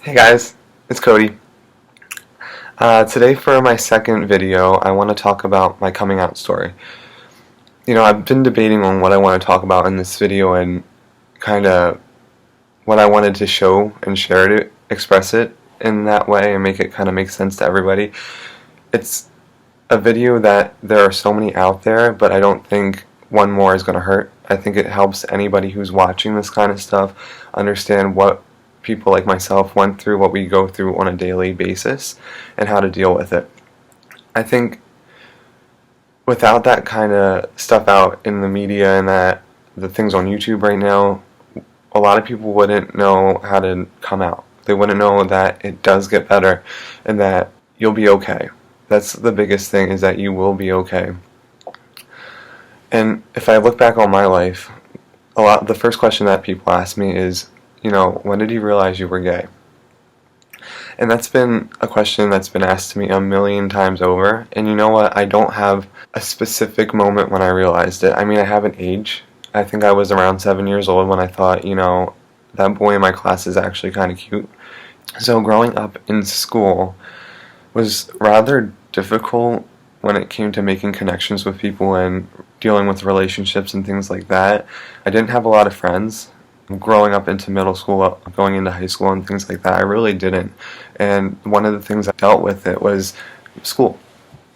Hey guys, it's Cody. Today for my second video, I want to talk about my coming out story. I've been debating on what I want to talk about in this video and kind of what I wanted to show and share to express it in that way and make it kind of make sense to everybody. It's a video that there are so many out there, but I don't think one more is going to hurt. I think it helps anybody who's watching this kind of stuff understand what people like myself went through, what we go through on a daily basis, and how to deal with it. I think without that kind of stuff out in the media and that the things on YouTube right now, a lot of people wouldn't know how to come out. They wouldn't know that it does get better and that you'll be okay. That's the biggest thing, is that you will be okay. And if I look back on my life, the first question that people ask me is, when did you realize you were gay? And that's been a question that's been asked to me a million times over. And you know what? I don't have a specific moment when I realized it. I mean, I have an age. I think I was around 7 years old when I thought, that boy in my class is actually kind of cute. So growing up in school was rather difficult when it came to making connections with people and dealing with relationships and things like that. I didn't have a lot of friends. Growing up into middle school, going into high school and things like that, I really didn't. And one of the things I dealt with it was school.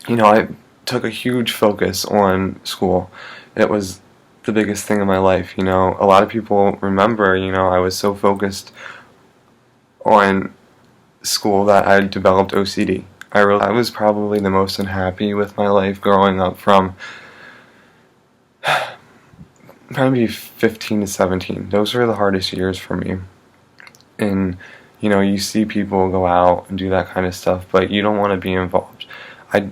I took a huge focus on school. It was the biggest thing in my life. A lot of people remember, I was so focused on school that I developed OCD. I was probably the most unhappy with my life growing up from probably 15 to 17. Those were the hardest years for me. And, you see people go out and do that kind of stuff, but you don't want to be involved. I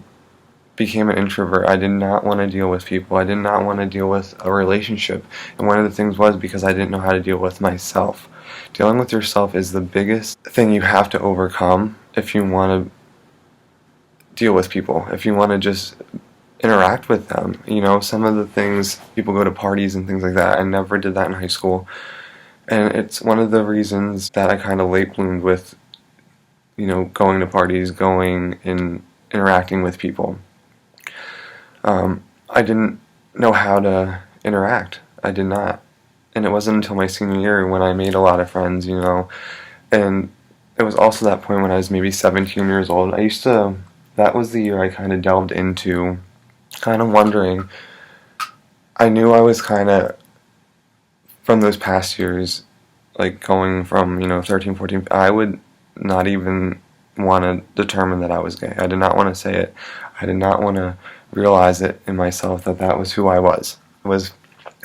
became an introvert. I did not want to deal with people. I did not want to deal with a relationship. And one of the things was because I didn't know how to deal with myself. Dealing with yourself is the biggest thing you have to overcome if you want to deal with people, if you want to just interact with them. Some of the things, people go to parties and things like that. I never did that in high school. And it's one of the reasons that I kind of late bloomed with, going to parties, going and interacting with people. I didn't know how to interact. I did not. And it wasn't until my senior year when I made a lot of friends, and it was also that point when I was maybe 17 years old. That was the year I kind of delved into kind of wondering. I knew I was kind of, from those past years, like going from, 13, 14, I would not even want to determine that I was gay. I did not want to say it. I did not want to realize it in myself that that was who I was. I was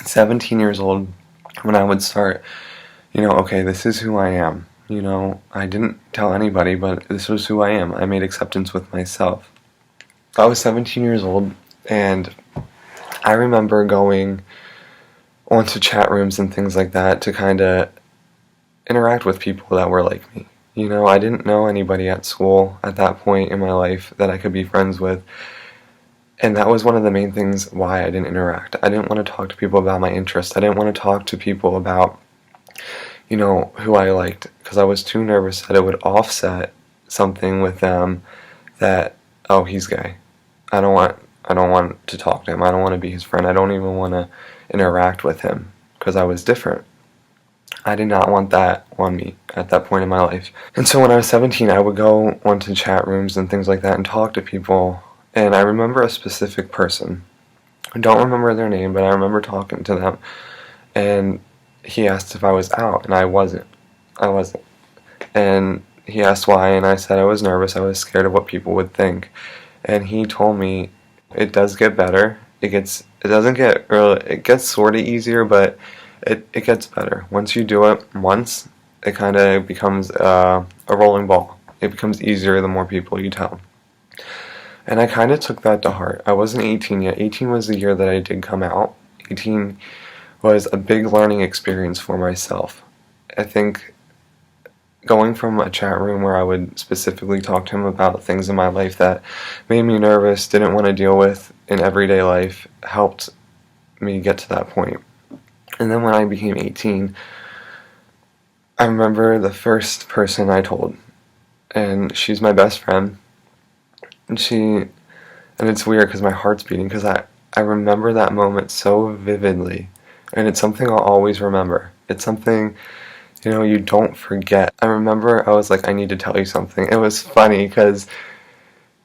17 years old when I would start, okay, this is who I am. I didn't tell anybody, but this was who I am. I made acceptance with myself. I was 17 years old, and I remember going onto chat rooms and things like that to kind of interact with people that were like me. I didn't know anybody at school at that point in my life that I could be friends with. And that was one of the main things why I didn't interact. I didn't want to talk to people about my interests. I didn't want to talk to people about, who I liked, because I was too nervous that it would offset something with them that, oh, he's gay. I don't want to talk to him. I don't want to be his friend. I don't even want to interact with him because I was different. I did not want that on me at that point in my life. And so when I was 17, I would go onto chat rooms and things like that and talk to people. And I remember a specific person. I don't remember their name, but I remember talking to them. And he asked if I was out, and I wasn't. And he asked why, and I said I was nervous. I was scared of what people would think. And he told me it does get better. It gets sort of easier, but it gets better. Once you do it once, it kind of becomes a rolling ball. It becomes easier the more people you tell. And I kind of took that to heart. I wasn't 18 yet. 18 was the year that I did come out. 18 was a big learning experience for myself. I think going from a chat room where I would specifically talk to him about things in my life that made me nervous, didn't want to deal with in everyday life, helped me get to that point. And then when I became 18, I remember the first person I told, and she's my best friend, and and it's weird because my heart's beating because I remember that moment so vividly, and it's something I'll always remember. It's something, you don't forget. I remember I was like, I need to tell you something. It was funny because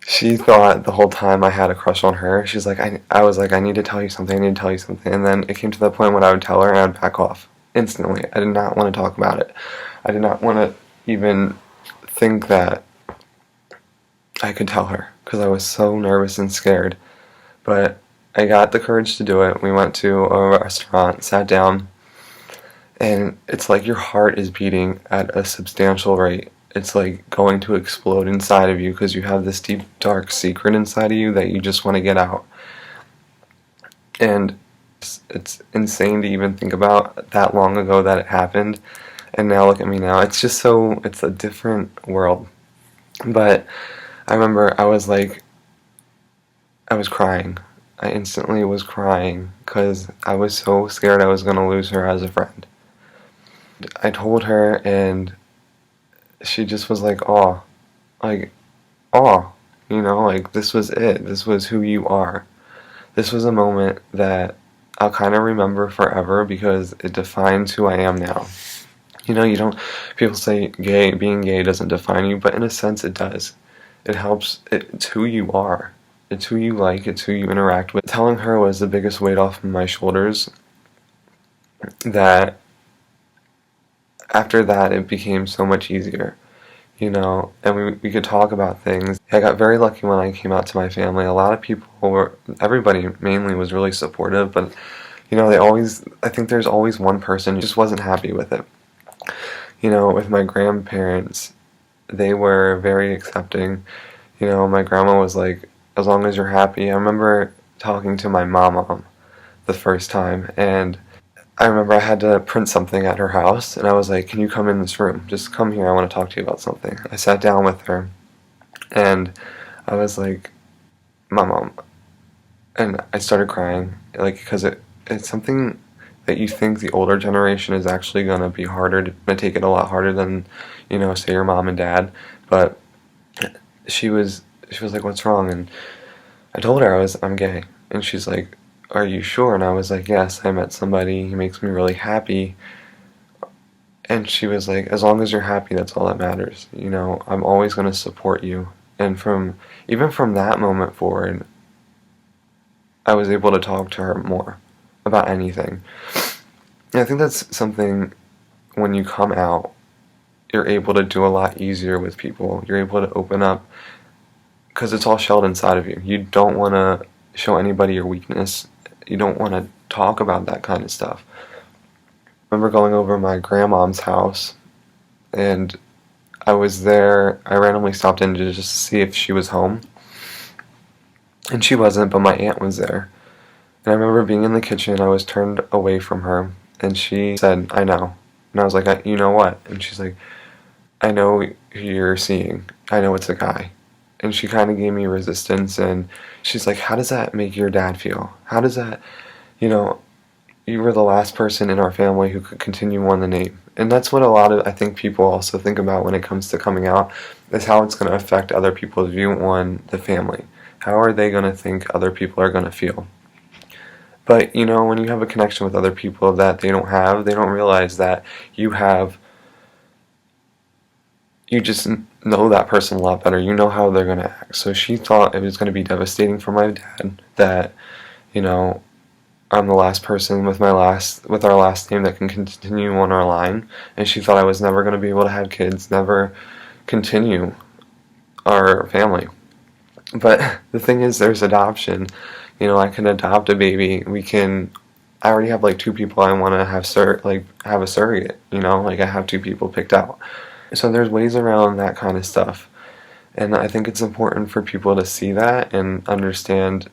she thought the whole time I had a crush on her. She's like, I was like, I need to tell you something, I need to tell you something. And then it came to the point when I would tell her and I would back off instantly. I did not want to talk about it. I did not want to even think that I could tell her because I was so nervous and scared. But I got the courage to do it. We went to a restaurant, sat down, and it's like your heart is beating at a substantial rate. It's like going to explode inside of you because you have this deep, dark secret inside of you that you just want to get out. And it's insane to even think about that long ago that it happened. And now look at me now. It's just it's a different world. But I remember I was crying. I instantly was crying because I was so scared I was going to lose her as a friend. I told her, and she just was like, "Aw, like, aw, like this was it. This was who you are. This was a moment that I'll kind of remember forever because it defines who I am now." You don't, people say being gay doesn't define you, but in a sense it does. It helps, it's who you are. It's who you like, it's who you interact with. Telling her was the biggest weight off my shoulders, that after that it became so much easier, and we could talk about things. I got very lucky when I came out to my family. A lot of people everybody mainly was really supportive, but I think there's always one person who just wasn't happy with it. With my grandparents, they were very accepting. My grandma was like, as long as you're happy. I remember talking to my mom the first time, and I remember I had to print something at her house, and I was like, can you come in this room? Just come here, I want to talk to you about something. I sat down with her, and I was like, Mom, and I started crying, because it's something that you think the older generation is actually going to be harder, to take it a lot harder than, say your mom and dad, but she was like, what's wrong? And I told her I'm gay, and she's like, are you sure? And I was like, yes, I met somebody, he makes me really happy. And she was like, as long as you're happy, that's all that matters. I'm always going to support you. And even from that moment forward, I was able to talk to her more about anything. And I think that's something, when you come out, you're able to do a lot easier with people. You're able to open up, because it's all shelled inside of you. You don't want to show anybody your weakness. You don't want to talk about that kind of stuff. I remember going over to my grandmom's house, and I was there. I randomly stopped in to just see if she was home, and she wasn't, but my aunt was there. And I remember being in the kitchen. I was turned away from her, and she said, I know. And I was like, you know what? And she's like, I know who you're seeing. I know it's a guy. And she kind of gave me resistance, and she's like, how does that make your dad feel? How does that, you were the last person in our family who could continue on the name. And that's what a lot of, I think, people also think about when it comes to coming out, is how it's going to affect other people's view on the family. How are they going to think other people are going to feel? But, when you have a connection with other people that they don't realize that you just know that person a lot better. You know how they're going to act. So she thought it was going to be devastating for my dad that, I'm the last person with our last name that can continue on our line. And she thought I was never going to be able to have kids, never continue our family. But the thing is, there's adoption. I can adopt a baby. I already have 2 people I want to have a surrogate. I have 2 people picked out. So there's ways around that kind of stuff. And I think it's important for people to see that and understand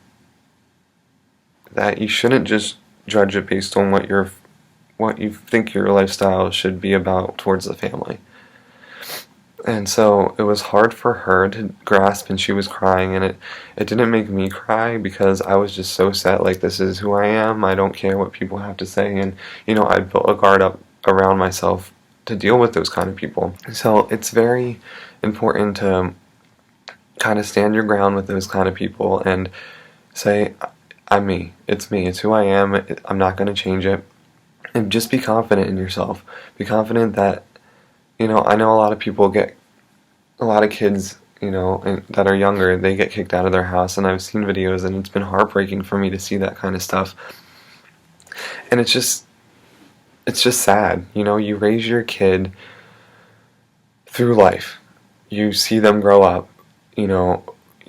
that you shouldn't just judge it based on what you think your lifestyle should be about towards the family. And so it was hard for her to grasp, and she was crying, and it didn't make me cry because I was just so set, this is who I am, I don't care what people have to say, and I built a guard up around myself to deal with those kind of people. So it's very important to kind of stand your ground with those kind of people and say, I'm me. It's me. It's who I am. I'm not going to change it. And just be confident in yourself. Be confident that, I know a lot of people a lot of kids, that are younger, they get kicked out of their house, and I've seen videos, and it's been heartbreaking for me to see that kind of stuff. And it's just sad. You raise your kid through life. You see them grow up,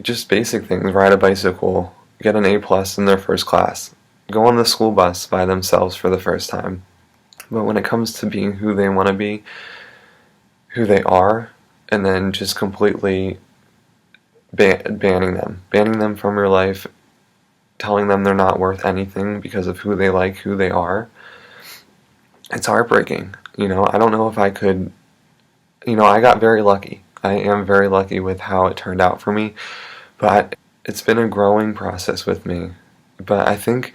just basic things, ride a bicycle, get an A+ in their first class, go on the school bus by themselves for the first time. But when it comes to being who they want to be, who they are, and then just completely banning them from your life, telling them they're not worth anything because of who they like, who they are, it's heartbreaking. I don't know if I could, I got very lucky. I am very lucky with how it turned out for me, but it's been a growing process with me. But I think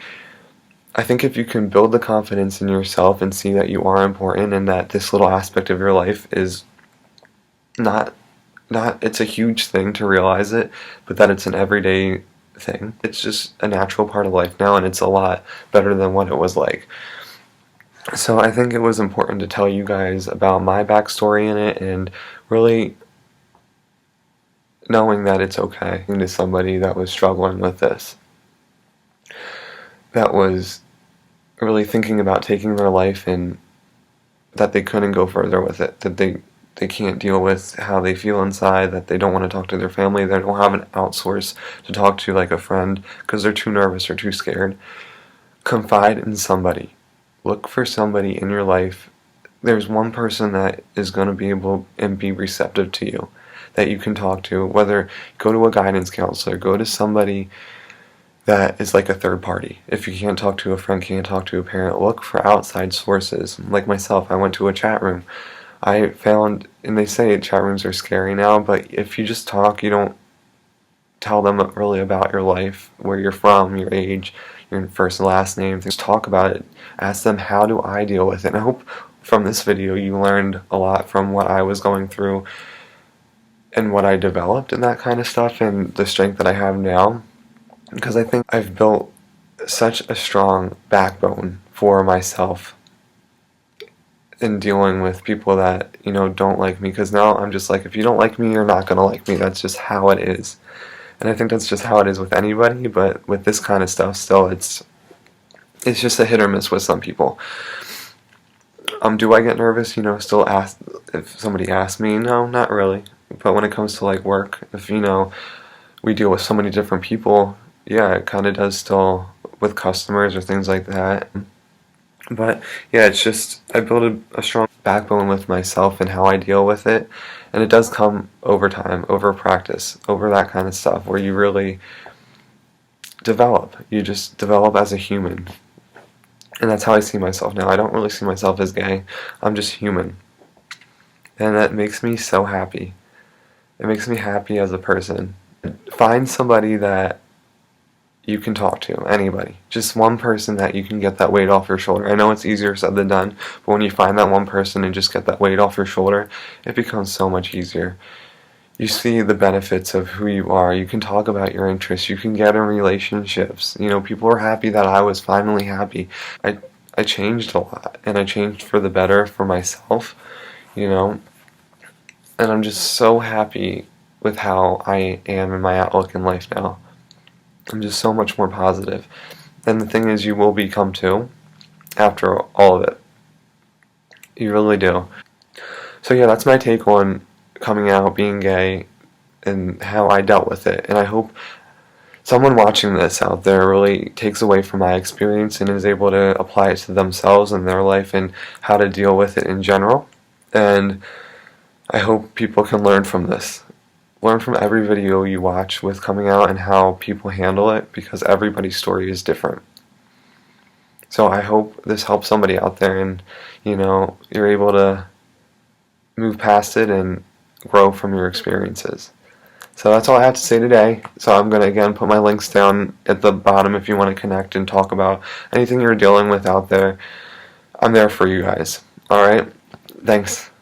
if you can build the confidence in yourself and see that you are important and that this little aspect of your life is not it's a huge thing to realize it, but that it's an everyday thing. It's just a natural part of life now, and it's a lot better than what it was like. So I think it was important to tell you guys about my backstory in it, and really knowing that it's okay to somebody that was struggling with this, that was really thinking about taking their life, and that they couldn't go further with it, that they can't deal with how they feel inside, that they don't want to talk to their family, they don't have an outsource to talk to like a friend because they're too nervous or too scared. Confide in somebody. Look for somebody in your life. There's one person that is going to be able and be receptive to you, that you can talk to, whether go to a guidance counselor, go to somebody that is like a third party. If you can't talk to a friend, can't talk to a parent, look for outside sources. Like myself, I went to a chat room. I found, and they say chat rooms are scary now, but if you just talk, you don't tell them really about your life, where you're from, your age, your first and last name, just talk about it. Ask them, how do I deal with it? And I hope from this video you learned a lot from what I was going through and what I developed and that kind of stuff, and the strength that I have now, because I think I've built such a strong backbone for myself in dealing with people that, don't like me, because now I'm just like, if you don't like me, you're not going to like me. That's just how it is. And I think that's just how it is with anybody, but with this kind of stuff, still, it's just a hit or miss with some people. Do I get nervous, still ask, if somebody asks me? No, not really. But when it comes to like work, if, we deal with so many different people, yeah, it kind of does still with customers or things like that. But yeah, it's just, I built a strong backbone with myself and how I deal with it, and it does come over time, over practice, over that kind of stuff, where you really develop. You just develop as a human, and that's how I see myself now. I don't really see myself as gay. I'm just human, and that makes me so happy. It makes me happy as a person. Find somebody that you can talk to, anybody. Just one person that you can get that weight off your shoulder. I know it's easier said than done, but when you find that one person and just get that weight off your shoulder, it becomes so much easier. You see the benefits of who you are. You can talk about your interests. You can get in relationships. People are happy that I was finally happy. I changed a lot, and I changed for the better for myself, and I'm just so happy with how I am in my outlook in life now. I'm just so much more positive. And the thing is, you will become too, after all of it. You really do. So yeah, that's my take on coming out, being gay, and how I dealt with it. And I hope someone watching this out there really takes away from my experience and is able to apply it to themselves and their life and how to deal with it in general. And I hope people can learn from this. Learn from every video you watch with coming out and how people handle it, because everybody's story is different. So I hope this helps somebody out there, and you're able to move past it and grow from your experiences. So that's all I have to say today. So I'm going to again put my links down at the bottom if you want to connect and talk about anything you're dealing with out there. I'm there for you guys. Alright? Thanks.